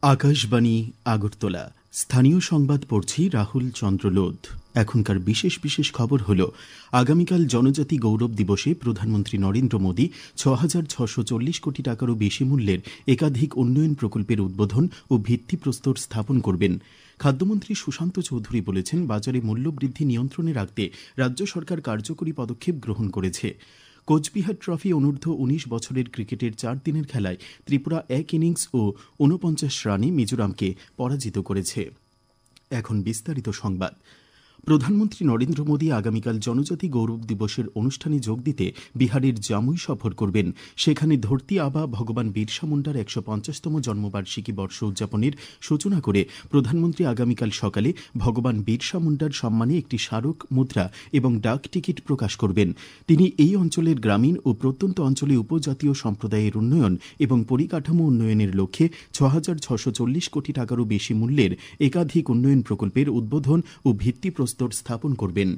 আকাশবাণী আগরতলা স্থানীয় সংবাদ পড়ছি রাহুল চন্দ্র লোধ। এখনকার বিশেষ বিশেষ খবর হল, আগামীকাল জনজাতি গৌরব দিবসে প্রধানমন্ত্রী নরেন্দ্র মোদী ৬,৬৪০ কোটি টাকারও বেশি মূল্যের একাধিক উন্নয়ন প্রকল্পের উদ্বোধন ও ভিত্তিপ্রস্তর স্থাপন করবেন। খাদ্যমন্ত্রী সুশান্ত চৌধুরী বলেছেন, বাজারে মূল্যবৃদ্ধি নিয়ন্ত্রণে রাখতে রাজ্য সরকার কার্যকরী পদক্ষেপ গ্রহণ করেছে। কোচবিহার ট্রফি অনূর্ধ্ব ১৯ বছরের ক্রিকেটের ৪ দিনের খেলায় ত্রিপুরা এক ইনিংস ও ৪৯ রানে মিজোরামকে পরাজিত করেছে। এখন বিস্তারিত সংবাদ। প্রধানমন্ত্রী নরেন্দ্র মোদী আগামীকাল জনজাতি গৌরব দিবসের অনুষ্ঠানে যোগ দিতে বিহারের জামুই সফর করবেন। সেখানে ধরতি আবা ভগবান বিরসা মুন্ডার ১৫০তম জন্মবার্ষিকী বর্ষ উদযাপনের সূচনা করে প্রধানমন্ত্রী আগামীকাল সকালে ভগবান বিরসা মুন্ডার সম্মানে একটি স্মারক মুদ্রা এবং ডাক টিকিট প্রকাশ করবেন। তিনি এই অঞ্চলের গ্রামীণ ও প্রত্যন্ত অঞ্চলে উপজাতীয় সম্প্রদায়ের উন্নয়ন এবং পরিকাঠামো উন্নয়নের লক্ষ্যে ৬,৬৪০ কোটি টাকারও বেশি মূল্যের একাধিক উন্নয়ন প্রকল্পের উদ্বোধন ও ভিত্তিপ্রস্তর স্থাপন করবেন।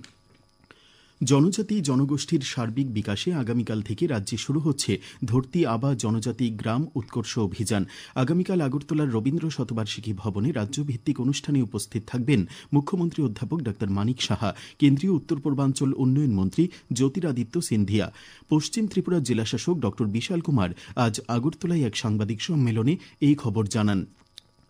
জনজাতি জনগোষ্ঠীর সার্বিক বিকাশে আগামীকাল থেকে রাজ্যে শুরু হচ্ছে ধরতি আবা জনজাতি গ্রাম উৎকর্ষ অভিযান। আগামীকাল আগরতলার রবীন্দ্র শতবার্ষিকী ভবনে রাজ্যভিত্তিক অনুষ্ঠানে উপস্থিত থাকবেন মুখ্যমন্ত্রী অধ্যাপক ডা মানিক সাহা, কেন্দ্রীয় উত্তর পূর্বাঞ্চল উন্নয়ন মন্ত্রী জ্যোতিরাদিত্য সিন্ধিয়া। পশ্চিম ত্রিপুরার জেলাশাসক ড বিশাল কুমার আজ আগরতলায় এক সাংবাদিক সম্মেলনে এই খবর জানান।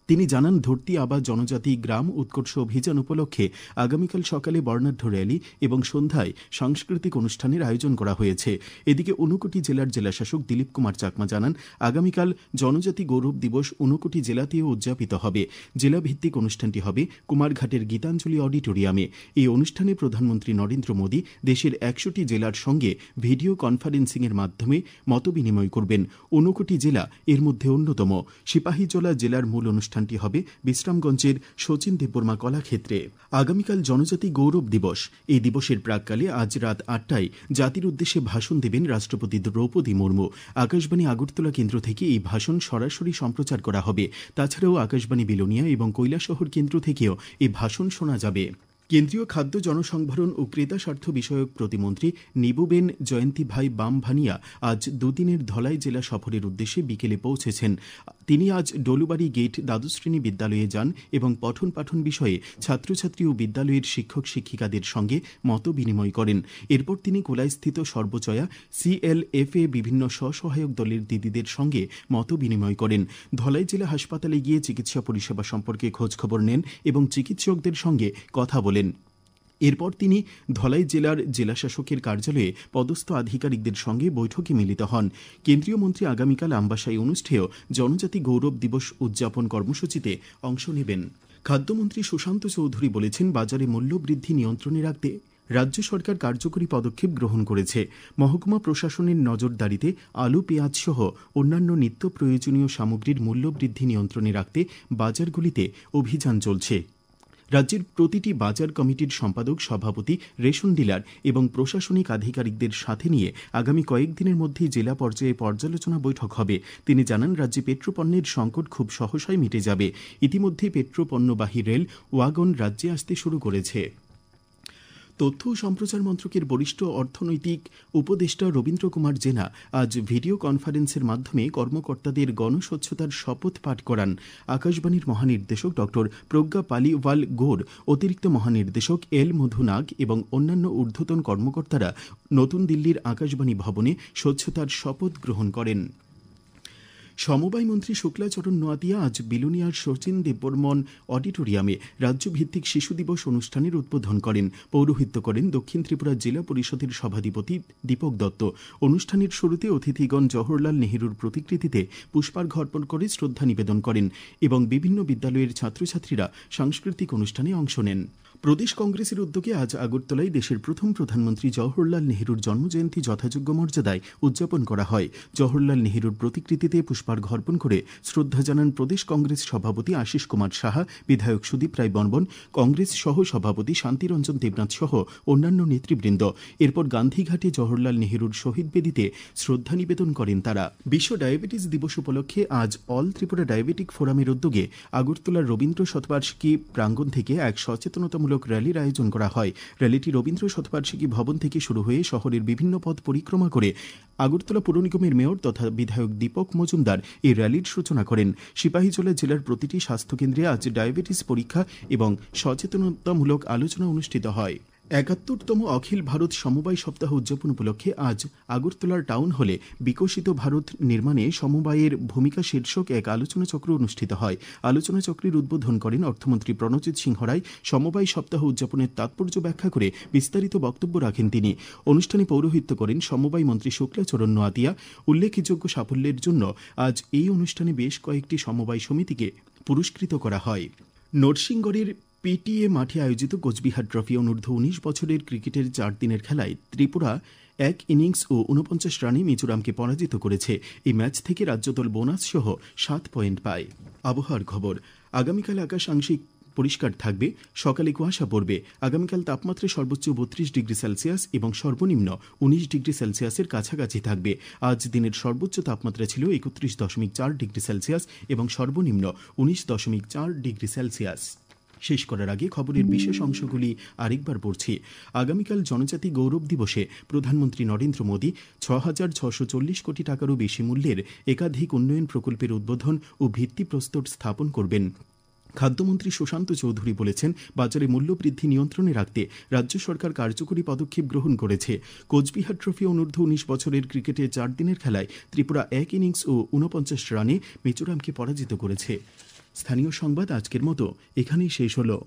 তিনি জানান, ধরতি আবা জনজাতি গ্রাম উৎকর্ষ অভিযান উপলক্ষে আগামীকাল সকালে বর্ণাঢ্য র্যালি এবং সন্ধ্যায় সাংস্কৃতিক অনুষ্ঠানের আয়োজন করা হয়েছে। এদিকে ঊনকোটি জেলার জেলাশাসক দিলীপ কুমার চাকমা জানান, আগামীকাল জনজাতি গৌরব দিবস ঊনকোটি জেলাতেও উদযাপিত হবে। জেলাভিত্তিক অনুষ্ঠানটি হবে কুমারঘাটের গীতাঞ্জলি অডিটোরিয়ামে। এই অনুষ্ঠানে প্রধানমন্ত্রী নরেন্দ্র মোদী দেশের ১০০টি জেলার সঙ্গে ভিডিও কনফারেন্সিংয়ের মাধ্যমে মতবিনিময় করবেন। ঊনকোটি জেলা এর মধ্যে অন্যতম। সিপাহীজলা জেলার মূল অনুষ্ঠানটি হবে বিশ্রামগঞ্জের শচীন দেববর্মা কলাক্ষেত্রে। আগামীকাল জনজাতি গৌরব দিবস। এই দিবসের প্রাক্কালে আজ রাত ৮টায় জাতির উদ্দেশ্যে ভাষণ দেবেন রাষ্ট্রপতি দ্রৌপদী মুর্মু। আকাশবাণী আগরতলা কেন্দ্র থেকে এই ভাষণ সরাসরি সম্প্রচার করা হবে। তাছাড়াও আকাশবাণী বিলোনিয়া এবং কৈলাসহর কেন্দ্র থেকেও এই ভাষণ শোনা যাবে। কেন্দ্রীয় খাদ্য জনসংভরণ ও ক্রেতা স্বার্থ বিষয়ক প্রতিমন্ত্রী নিবুবেন জয়ন্তী ভাই বামভানিয়া আজ দুদিনের ধলাই জেলা সফরের উদ্দেশ্যে বিকেলে পৌঁছেছেন। তিনি আজ ডলুবাড়ি গেট দ্বাদশ শ্রেণী বিদ্যালয়ে যান এবং পঠন পাঠন বিষয়ে ছাত্রছাত্রী ও বিদ্যালয়ের শিক্ষক শিক্ষিকাদের সঙ্গে মত বিনিময় করেন। এরপর তিনি কোলাইস্থিত সর্বজয়া CLFA বিভিন্ন স্বসহায়ক দলের দিদিদের সঙ্গে মত বিনিময় করেন। ধলাই জেলা হাসপাতালে গিয়ে চিকিৎসা পরিষেবা সম্পর্কে খোঁজখবর নেন এবং চিকিৎসকদের সঙ্গে কথা বলেন। এরপর তিনি ধলাই জেলার জেলাশাসকের কার্যালয়ে পদস্থ আধিকারিকদের সঙ্গে বৈঠকে মিলিত হন। কেন্দ্রীয় মন্ত্রী আগামীকাল আমবাসায় অনুষ্ঠেয় জনজাতি গৌরব দিবস উদযাপন কর্মসূচিতে অংশ নেবেন। খাদ্যমন্ত্রী সুশান্ত চৌধুরী বলেছেন, বাজারে মূল্যবৃদ্ধি নিয়ন্ত্রণে রাখতে রাজ্য সরকার কার্যকরী পদক্ষেপ গ্রহণ করেছে। মহকুমা প্রশাসনের নজরদারিতে আলু, পেঁয়াজ সহ অন্যান্য নিত্য প্রয়োজনীয় সামগ্রীর মূল্যবৃদ্ধি নিয়ন্ত্রণে রাখতে বাজারগুলিতে অভিযান চলছে। রাজ্যের প্রতিটি বাজার কমিটির সম্পাদক, সভাপতি, রেশন ডিলার এবং প্রশাসনিক আধিকারিকদের সাথে নিয়ে আগামী কয়েকদিনের মধ্যেই জেলা পর্যায়ে পর্যালোচনা বৈঠক হবে। তিনি জানান, রাজ্যে পেট্রোপণ্যের সংকট খুব সহসাই মিটে যাবে। ইতিমধ্যে পেট্রোপণ্যবাহী রেল ওয়াগন রাজ্যে আসতে শুরু করেছে। তথ্য ও সম্প্রচার মন্ত্রকের বরিষ্ঠ অর্থনৈতিক উপদেষ্টা রবীন্দ্র কুমার জেনা আজ ভিডিও কনফারেন্সের মাধ্যমে কর্মকর্তাদের গণস্বচ্ছতার শপথ পাঠ করান। আকাশবাণীর মহানির্দেশক ডক্টর প্রজ্ঞা পালিওয়াল গোর, অতিরিক্ত মহানির্দেশক এল মধু নাগ এবং অন্যান্য ঊর্ধ্বতন কর্মকর্তারা নতুন দিল্লির আকাশবাণী ভবনে স্বচ্ছতার শপথ গ্রহণ করেন। সমবায় মন্ত্রী শুক্লাচরণ নোয়াতিয়া আজ বিলোনিয়ার শচীন দেববর্মন অডিটোরিয়ামে রাজ্যভিত্তিক শিশু দিবস অনুষ্ঠানের উদ্বোধন করেন। পৌরোহিত্য করেন দক্ষিণ ত্রিপুরা জেলা পরিষদের সভাধিপতি দীপক দত্ত। অনুষ্ঠানের শুরুতে অতিথিগণ জওহরলাল নেহরুর প্রতিকৃতিতে পুষ্পার্ঘ্য অর্পণ করে শ্রদ্ধা নিবেদন করেন এবং বিভিন্ন বিদ্যালয়ের ছাত্রছাত্রীরা সাংস্কৃতিক অনুষ্ঠানে অংশ নেন। প্রদেশ কংগ্রেসের উদ্যোগে আজ আগরতলায় দেশের প্রথম প্রধানমন্ত্রী জওহরলাল নেহরুর জন্মজয়ন্তী যথাযোগ্য মর্যাদায় উদযাপন করা হয়। জওহরলাল নেহরুর প্রতিকৃতিতে পুষ্পার্ঘ্য অর্পণ করে শ্রদ্ধা জানান প্রদেশ কংগ্রেস সভাপতি আশিস কুমার সাহা, বিধায়ক সুদীপ রায় বনবন, কংগ্রেস সহ সভাপতি শান্তিরঞ্জন দেবনাথ সহ অন্যান্য নেতৃবৃন্দ। এরপর গান্ধীঘাটে জওহরলাল নেহরুর শহীদ বেদিতে শ্রদ্ধা নিবেদন করেন তারা। বিশ্ব ডায়াবেটিস দিবস উপলক্ষে আজ অল ত্রিপুরা ডায়াবেটিক ফোরামের উদ্যোগে আগরতলার রবীন্দ্র শতবার্ষিকী প্রাঙ্গণ থেকে এক সচেতনতামূলক সচেতনতামূলক র্যালির আয়োজন করা হয়। র্যালিটি রবীন্দ্র শতবার্ষিকী ভবন থেকে শুরু হয়ে শহরের বিভিন্ন পথ পরিক্রমা করে আগরতলা পৌর নিগমের মেয়র তথা বিধায়ক দীপক মজুমদার এই র্যালির সূচনা করেন। সিপাহীজলা জেলার প্রতিটি স্বাস্থ্যকেন্দ্রে আজ ডায়াবেটিস পরীক্ষা এবং সচেতনতামূলক আলোচনা অনুষ্ঠিত হয়। ৭১তম অখিল ভারত সমবায় সপ্তাহ উদযাপন উপলক্ষে আজ আগরতলার টাউন হলে বিকশিত ভারত নির্মাণে সমবায়ের ভূমিকা শীর্ষক এক আলোচনা চক্র অনুষ্ঠিত হয়। আলোচনা চক্রের উদ্বোধন করেন অর্থমন্ত্রী প্রণজিৎ সিংহ রায়। সমবায় সপ্তাহ উদযাপনের তাৎপর্য ব্যাখ্যা করে বিস্তারিত বক্তব্য রাখেন তিনি। অনুষ্ঠানে পৌরোহিত্য করেন সমবায় মন্ত্রী শুক্লাচরণ নোয়াতিয়া। উল্লেখযোগ্য সাফল্যের জন্য আজ এই অনুষ্ঠানে বেশ কয়েকটি সমবায় সমিতিকে পুরস্কৃত করা হয়। নরসিংগড়ের পিটিএ মাঠে আয়োজিত কোচবিহার ট্রফি অনূর্ধ্ব ১৯ বছরের ক্রিকেটের ৪ দিনের খেলায় ত্রিপুরা ১ ইনিংস ও ৪৯ রানে মিজোরামকে পরাজিত করেছে। এই ম্যাচ থেকে রাজ্যদল বোনাস সহ ৭ পয়েন্ট পায়। আবহাওয়ার খবর। আগামীকাল আকাশ আংশিক পরিষ্কার থাকবে, সকালে কুয়াশা পড়বে। আগামীকাল তাপমাত্রা সর্বোচ্চ ৩২ ডিগ্রি সেলসিয়াস এবং সর্বনিম্ন ১৯ ডিগ্রি সেলসিয়াসের কাছাকাছি থাকবে। আজ দিনের সর্বোচ্চ তাপমাত্রা ছিল ৩১.৪ ডিগ্রি সেলসিয়াস এবং সর্বনিম্ন ১৯.৪ ডিগ্রি সেলসিয়াস। শেষ করার আগে খবরের বিশেষ অংশগুলি আরেকবার পড়ছি। আগামীকাল জনজাতি গৌরব দিবসে প্রধানমন্ত্রী নরেন্দ্র মোদী ৬,৬৪০ কোটি টাকারও বেশি মূল্যের একাধিক উন্নয়ন প্রকল্পের উদ্বোধন ও ভিত্তিপ্রস্তর স্থাপন করবেন। খাদ্যমন্ত্রী সুশান্ত চৌধুরী বলেছেন, বাজারে মূল্যবৃদ্ধি নিয়ন্ত্রণে রাখতে রাজ্য সরকার কার্যকরী পদক্ষেপ গ্রহণ করেছে। কোচবিহার ট্রফি অনূর্ধ্ব ১৯ বছরের ক্রিকেটে ৪ দিনের খেলায় ত্রিপুরা ১ ইনিংস ও ৪৯ রানে মিজোরামকে পরাজিত করেছে। স্থানীয় সংবাদ আজকের মতো এখানেই শেষ হলো।